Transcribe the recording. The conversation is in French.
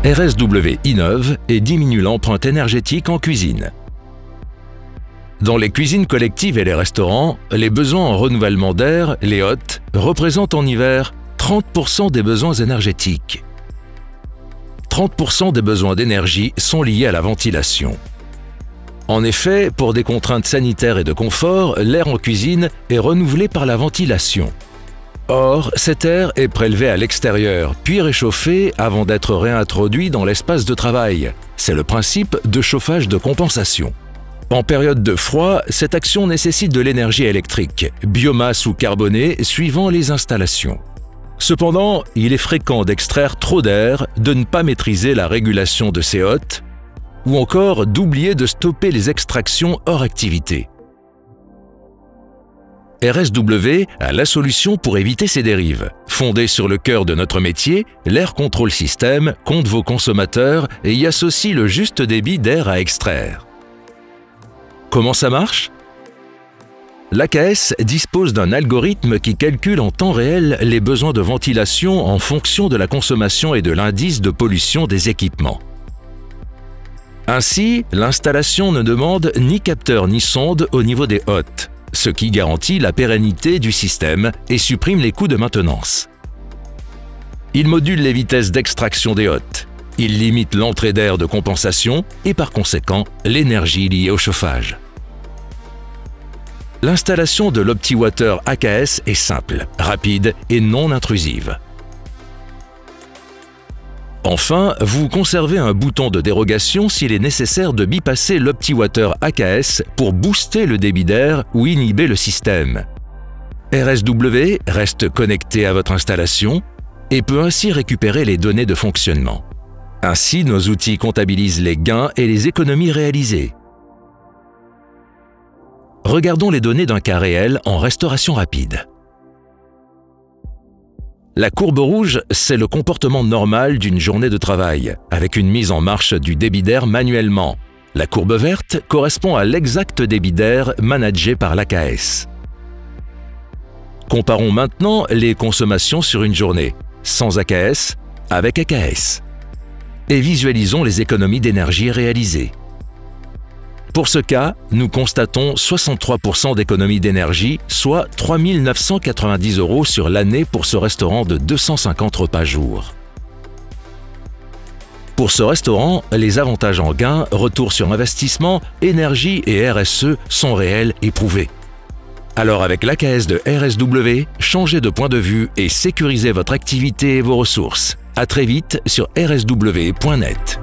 RSW innove et diminue l'empreinte énergétique en cuisine. Dans les cuisines collectives et les restaurants, les besoins en renouvellement d'air, les hôtes, représentent en hiver 30% des besoins énergétiques. 30% des besoins d'énergie sont liés à la ventilation. En effet, pour des contraintes sanitaires et de confort, l'air en cuisine est renouvelé par la ventilation. Or, cet air est prélevé à l'extérieur, puis réchauffé avant d'être réintroduit dans l'espace de travail. C'est le principe de chauffage de compensation. En période de froid, cette action nécessite de l'énergie électrique, biomasse ou carbonée, suivant les installations. Cependant, il est fréquent d'extraire trop d'air, de ne pas maîtriser la régulation de ces hôtes, ou encore d'oublier de stopper les extractions hors activité. RSW a la solution pour éviter ces dérives. Fondé sur le cœur de notre métier, l'Air Control System compte vos consommateurs et y associe le juste débit d'air à extraire. Comment ça marche? L'AKS dispose d'un algorithme qui calcule en temps réel les besoins de ventilation en fonction de la consommation et de l'indice de pollution des équipements. Ainsi, l'installation ne demande ni capteur ni sonde au niveau des hôtes, ce qui garantit la pérennité du système et supprime les coûts de maintenance. Il module les vitesses d'extraction des hôtes. Il limite l'entrée d'air de compensation et par conséquent l'énergie liée au chauffage. L'installation de l'OptiWater AKS est simple, rapide et non intrusive. Enfin, vous conservez un bouton de dérogation s'il est nécessaire de bypasser l'OptiWater AKS pour booster le débit d'air ou inhiber le système. RSW reste connecté à votre installation et peut ainsi récupérer les données de fonctionnement. Ainsi, nos outils comptabilisent les gains et les économies réalisées. Regardons les données d'un cas réel en restauration rapide. La courbe rouge, c'est le comportement normal d'une journée de travail, avec une mise en marche du débit d'air manuellement. La courbe verte correspond à l'exact débit d'air managé par l'AKS. Comparons maintenant les consommations sur une journée, sans AKS, avec AKS. Et visualisons les économies d'énergie réalisées. Pour ce cas, nous constatons 63% d'économie d'énergie, soit 3 990 € sur l'année pour ce restaurant de 250 repas jour. Pour ce restaurant, les avantages en gain, retour sur investissement, énergie et RSE sont réels et prouvés. Alors avec l'AKS de RSW, changez de point de vue et sécurisez votre activité et vos ressources. À très vite sur rsw.net.